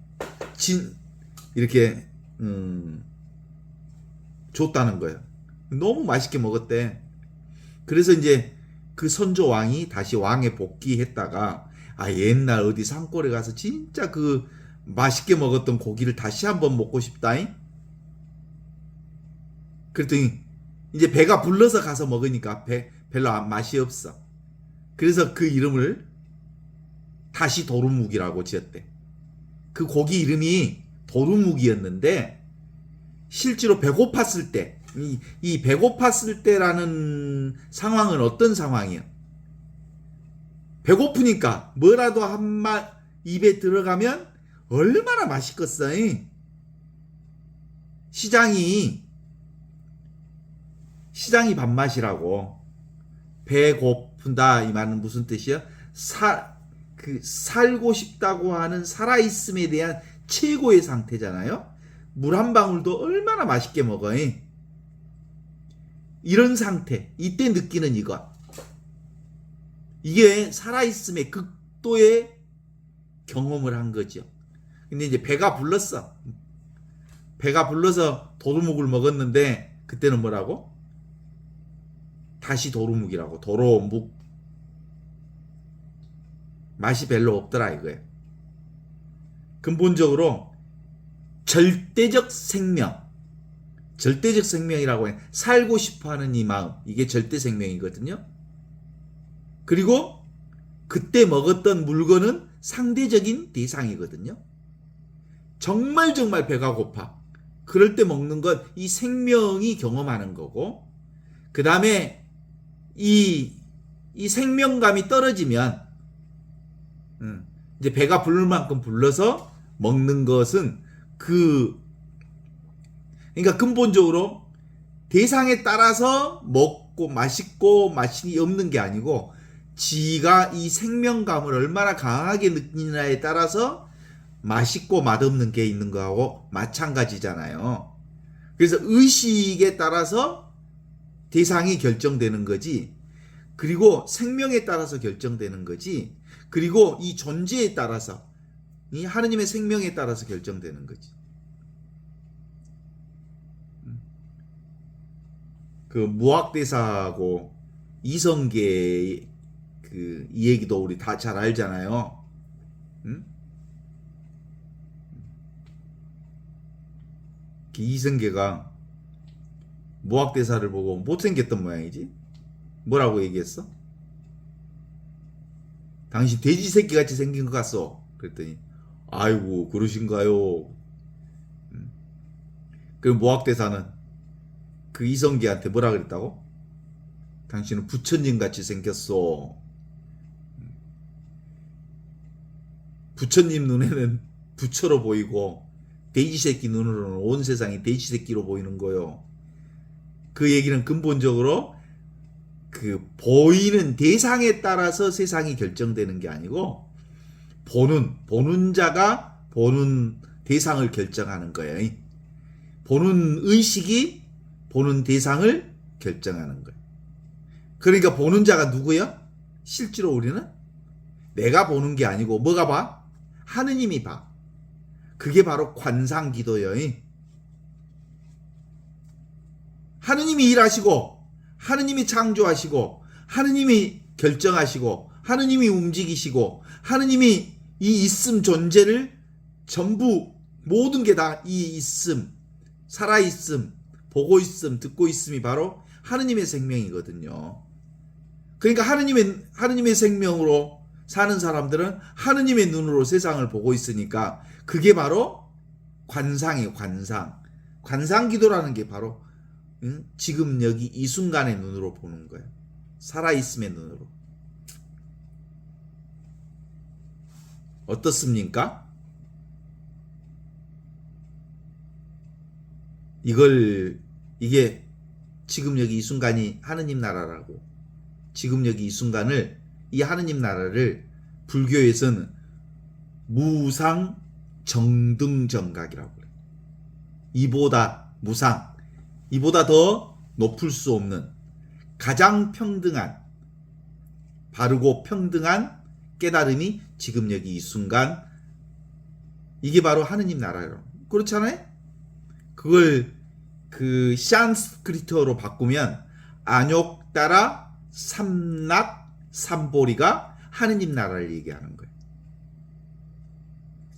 이렇게 줬다는 거예요. 너무 맛있게 먹었대. 그래서 이제 그 선조 왕이 다시 왕에 복귀했다가, 옛날 어디 산골에 가서 진짜 그 맛있게 먹었던 고기를 다시 한번 먹고 싶다잉. 그랬더니 이제 배가 불러서 가서 먹으니까 별로 맛이 없어. 그래서 그 이름을 다시 도루묵이라고 지었대. 그 고기 이름이 도루묵이었는데, 실제로 배고팠을 때, 이 배고팠을 때라는 상황은 어떤 상황이야? 배고프니까 뭐라도 입에 들어가면 얼마나 맛있겠어. 시장이 밥맛이라고. 배고픈다 이 말은 무슨 뜻이야? 살고 싶다고 하는 살아있음에 대한 최고의 상태잖아요. 물 한 방울도 얼마나 맛있게 먹어. 이런 상태, 이때 느끼는 이것. 이게 살아있음의 극도의 경험을 한 거죠. 근데 이제 배가 불렀어. 배가 불러서 도루묵을 먹었는데 그때는 뭐라고? 다시 도루묵이라고. 도루묵. 맛이 별로 없더라 이거예요. 근본적으로 절대적 생명이라고 해. 살고 싶어하는 이 마음, 이게 절대 생명이거든요. 그리고 그때 먹었던 물건은 상대적인 대상이거든요. 정말 배가 고파. 그럴 때 먹는 건 이 생명이 경험하는 거고, 그 다음에 이 생명감이 떨어지면 이제 배가 부를 만큼 불러서 먹는 것은 그러니까 근본적으로 대상에 따라서 먹고 맛있고 맛이 없는 게 아니고, 지가 이 생명감을 얼마나 강하게 느끼느냐에 따라서 맛있고 맛없는 게 있는 거하고 마찬가지잖아요. 그래서 의식에 따라서 대상이 결정되는 거지, 그리고 생명에 따라서 결정되는 거지, 그리고 이 존재에 따라서, 이 하느님의 생명에 따라서 결정되는 거지. 그 무학대사하고 이성계 이 얘기도 우리 다 잘 알잖아요. 이성계가 무학대사를 보고 못생겼던 모양이지. 뭐라고 얘기했어? 당신 돼지 새끼 같이 생긴 것 같소. 그랬더니 아이고 그러신가요? 그 무학대사는 그 이성계한테 뭐라 그랬다고? 당신은 부처님 같이 생겼어. 부처님 눈에는 부처로 보이고 돼지 새끼 눈으로는 온 세상이 돼지 새끼로 보이는 거요. 그 얘기는 근본적으로 그 보이는 대상에 따라서 세상이 결정되는 게 아니고, 보는 자가 보는 대상을 결정하는 거예요. 보는 의식이 보는 대상을 결정하는 거예요. 그러니까 보는 자가 누구예요? 실제로 우리는 내가 보는 게 아니고 뭐가 봐? 하느님이 봐. 그게 바로 관상기도예요. 하느님이 일하시고, 하느님이 창조하시고, 하느님이 결정하시고, 하느님이 움직이시고, 하느님이 이 있음 존재를 전부 모든 게 다 이 있음, 살아있음, 보고 있음, 듣고 있음이 바로 하느님의 생명이거든요. 그러니까 하느님의 생명으로 사는 사람들은 하느님의 눈으로 세상을 보고 있으니까 그게 바로 관상이에요. 관상기도라는 게 바로 지금 여기 이 순간의 눈으로 보는 거예요. 살아있음의 눈으로. 어떻습니까? 이게 지금 여기 이 순간이 하느님 나라라고, 지금 여기 이 순간을, 이 하느님 나라를 불교에서는 무상 정등정각이라고 그래요. 이보다 더 높을 수 없는 가장 평등한, 바르고 평등한 깨달음이 지금 여기 이 순간, 이게 바로 하느님 나라예요. 그렇잖아요? 그걸 그 산스크리트어로 바꾸면 안욕따라 삼락 삼보리가 하느님 나라를 얘기하는 거예요.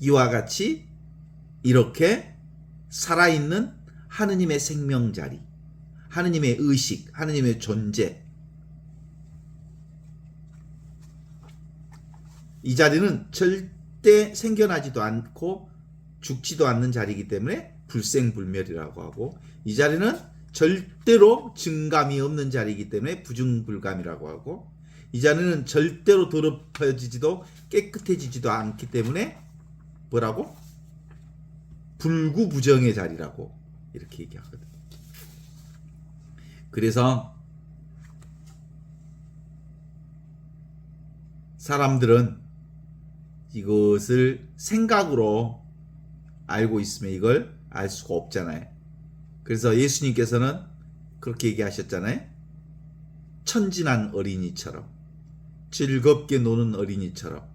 이와 같이 이렇게 살아있는 하느님의 생명자리, 하느님의 의식, 하느님의 존재, 이 자리는 절대 생겨나지도 않고 죽지도 않는 자리이기 때문에 불생불멸이라고 하고, 이 자리는 절대로 증감이 없는 자리이기 때문에 부증불감이라고 하고, 이 자리는 절대로 더럽혀지지도 깨끗해지지도 않기 때문에 뭐라고? 불구부정의 자리라고 이렇게 얘기하거든. 그래서 사람들은 이것을 생각으로 알고 있으면 이걸 알 수가 없잖아요. 그래서 예수님께서는 그렇게 얘기하셨잖아요. 천진한 어린이처럼, 즐겁게 노는 어린이처럼,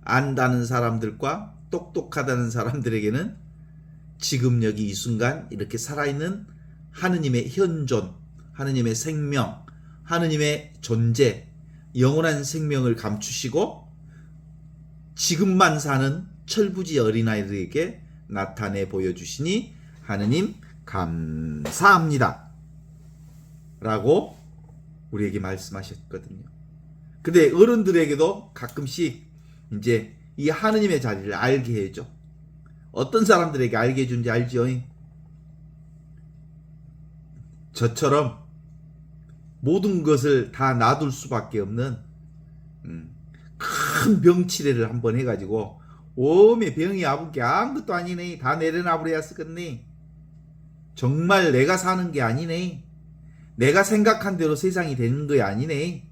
안다는 사람들과 똑똑하다는 사람들에게는 지금 여기 이 순간 이렇게 살아있는 하느님의 현존, 하느님의 생명, 하느님의 존재, 영원한 생명을 감추시고 지금만 사는 철부지 어린아이들에게 나타내 보여주시니 하느님 감사합니다 라고 우리에게 말씀하셨거든요. 근데 어른들에게도 가끔씩 이제 이 하느님의 자리를 알게 해줘. 어떤 사람들에게 알게 해준지 알죠? 저처럼 모든 것을 다 놔둘 수밖에 없는 큰 병치레를 한번 해가지고 오메 병이 아픈 게 아무것도 아니네. 다 내려놔버려야 쓰겠네. 정말 내가 사는 게 아니네. 내가 생각한 대로 세상이 되는 게 아니네.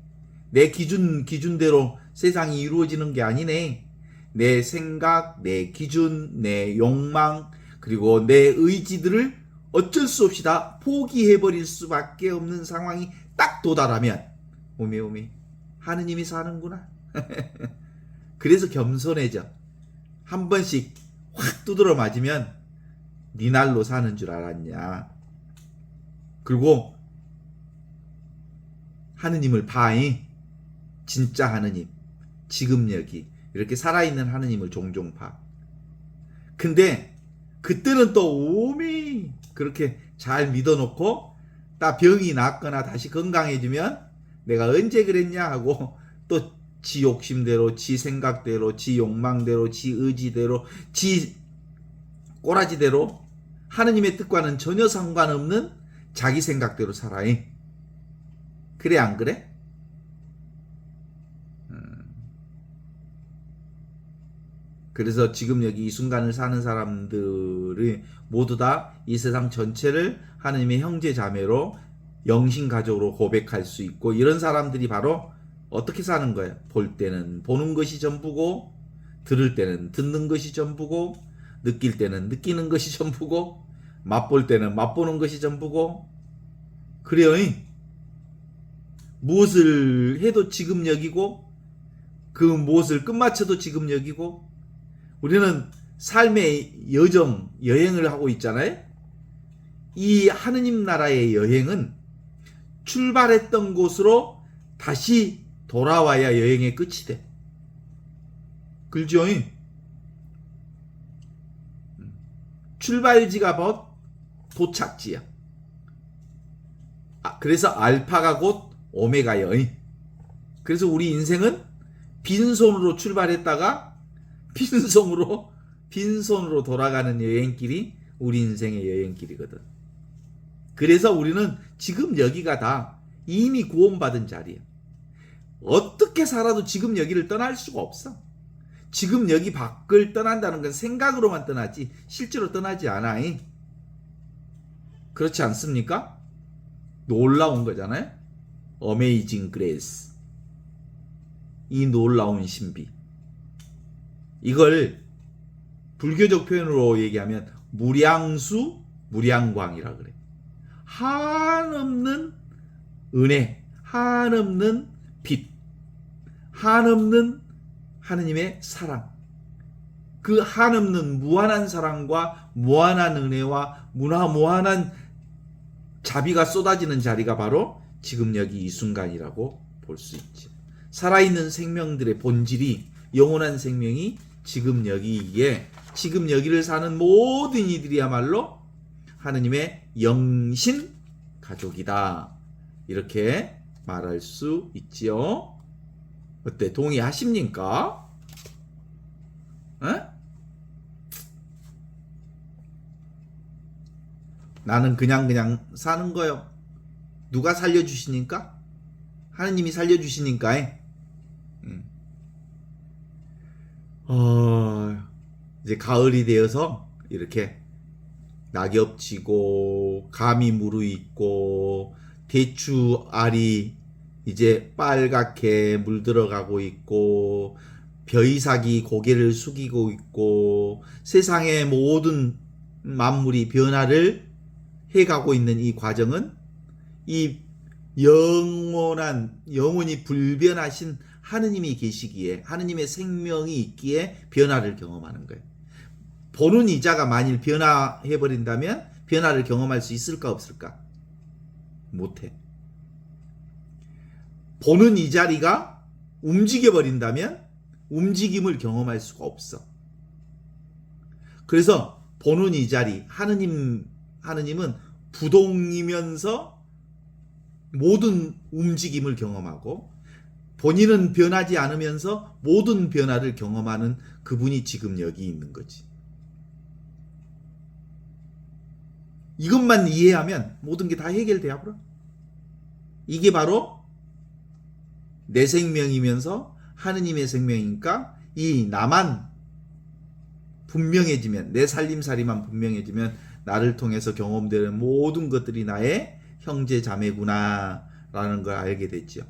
내 기준대로 세상이 이루어지는 게 아니네. 내 생각, 내 기준, 내 욕망, 그리고 내 의지들을 어쩔 수 없이 다 포기해버릴 수밖에 없는 상황이 딱 도달하면 오메 하느님이 사는구나. 그래서 겸손해져. 한 번씩 확 두드러 맞으면 네 날로 사는 줄 알았냐. 그리고 하느님을 봐잉. 진짜 하느님, 지금 여기 이렇게 살아있는 하느님을 종종 봐. 근데 그때는 또 오메 그렇게 잘 믿어놓고 딱 병이 낫거나 다시 건강해지면 내가 언제 그랬냐 하고 또 지 욕심대로, 지 생각대로, 지 욕망대로, 지 의지대로, 지 꼬라지대로 하느님의 뜻과는 전혀 상관없는 자기 생각대로 살아잉. 그래 안 그래? 그래서 지금 여기 이 순간을 사는 사람들이 모두 다 이 세상 전체를 하느님의 형제 자매로 영신 가족으로 고백할 수 있고, 이런 사람들이 바로 어떻게 사는 거예요? 볼 때는 보는 것이 전부고, 들을 때는 듣는 것이 전부고, 느낄 때는 느끼는 것이 전부고, 맛볼 때는 맛보는 것이 전부고. 그래요. 무엇을 해도 지금 여기고, 그 무엇을 끝마쳐도 지금 여기고. 우리는 삶의 여정, 여행을 하고 있잖아요. 이 하느님 나라의 여행은 출발했던 곳으로 다시 돌아와야 여행의 끝이 돼. 그렇죠? 출발지가 곧 도착지야. 그래서 알파가 곧 오메가요. 그래서 우리 인생은 빈손으로 출발했다가 빈손으로 돌아가는 여행길이 우리 인생의 여행길이거든. 그래서 우리는 지금 여기가 다 이미 구원받은 자리야. 어떻게 살아도 지금 여기를 떠날 수가 없어. 지금 여기 밖을 떠난다는 건 생각으로만 떠나지 실제로 떠나지 않아. 그렇지 않습니까? 놀라운 거잖아요. Amazing Grace. 이 놀라운 신비. 이걸 불교적 표현으로 얘기하면 무량수 무량광이라 그래. 한없는 은혜, 한없는 빛, 한없는 하느님의 사랑. 그 한없는 무한한 사랑과 무한한 은혜와 무한한 자비가 쏟아지는 자리가 바로 지금 여기 이 순간이라고 볼 수 있지. 살아있는 생명들의 본질이, 영원한 생명이 지금 여기에, 지금 여기를 사는 모든 이들이야말로 하느님의 영신 가족이다. 이렇게 말할 수 있지요. 어때? 동의하십니까? 나는 그냥 사는 거요. 누가 살려주시니까? 하느님이 살려주시니까. 이제 가을이 되어서 이렇게 낙엽 지고 감이 무르익고 대추 알이 이제 빨갛게 물들어가고 있고 벼이삭이 고개를 숙이고 있고 세상의 모든 만물이 변화를 해가고 있는 이 과정은 이 영원히 불변하신 하느님이 계시기에, 하느님의 생명이 있기에 변화를 경험하는 거예요. 보는 이자가 만일 변화해버린다면 변화를 경험할 수 있을까 없을까? 못해. 보는 이 자리가 움직여버린다면 움직임을 경험할 수가 없어. 그래서 보는 이 자리, 하느님은 부동이면서 모든 움직임을 경험하고 본인은 변하지 않으면서 모든 변화를 경험하는 그분이 지금 여기 있는 거지. 이것만 이해하면 모든 게 다 해결돼야 버려. 이게 바로 내 생명이면서 하느님의 생명이니까 이 나만 분명해지면, 내 살림살이만 분명해지면 나를 통해서 경험되는 모든 것들이 나의 형제 자매구나 라는 걸 알게 됐죠.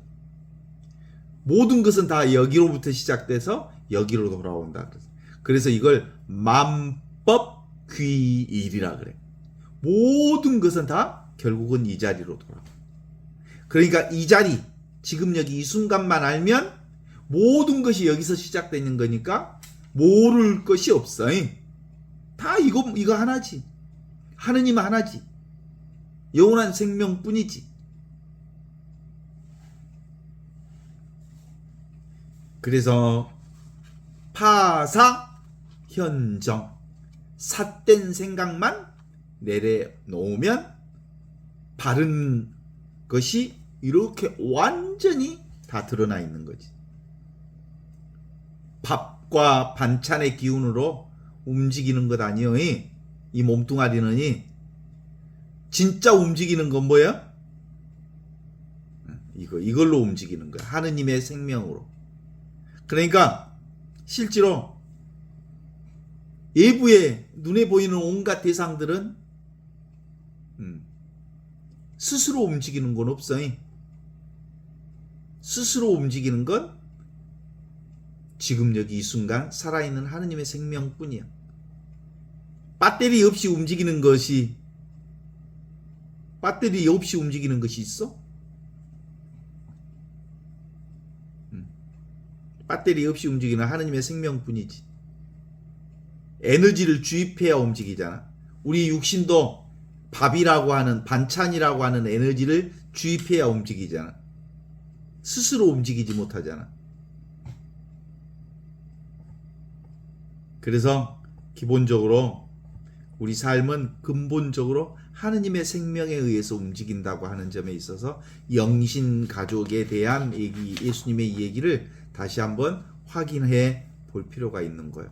모든 것은 다 여기로부터 시작돼서 여기로 돌아온다. 그래서 이걸 만법귀일이라 그래. 모든 것은 다 결국은 이 자리로 돌아와. 그러니까 이 자리, 지금 여기 이 순간만 알면 모든 것이 여기서 시작되는 거니까 모를 것이 없어. 다 이거 하나지. 하느님 하나지. 영원한 생명뿐이지. 그래서 파사 현정, 삿된 생각만 내려놓으면 바른 것이 이렇게 완전히 다 드러나 있는 거지. 밥과 반찬의 기운으로 움직이는 것 아니요. 이 몸뚱아리는 진짜 움직이는 건 뭐야? 이걸로 움직이는 거야. 하느님의 생명으로. 그러니까 실제로 외부에 눈에 보이는 온갖 대상들은 스스로 움직이는 건 없어. 스스로 움직이는 건 지금 여기 이 순간 살아있는 하느님의 생명뿐이야. 배터리 없이 움직이는 것이 있어? 배터리 없이 움직이는 하느님의 생명뿐이지. 에너지를 주입해야 움직이잖아. 우리 육신도 밥이라고 하는, 반찬이라고 하는 에너지를 주입해야 움직이잖아. 스스로 움직이지 못하잖아. 그래서 기본적으로 우리 삶은 근본적으로 하느님의 생명에 의해서 움직인다고 하는 점에 있어서 영신 가족에 대한 얘기, 예수님의 이 얘기를 다시 한번 확인해 볼 필요가 있는 거예요.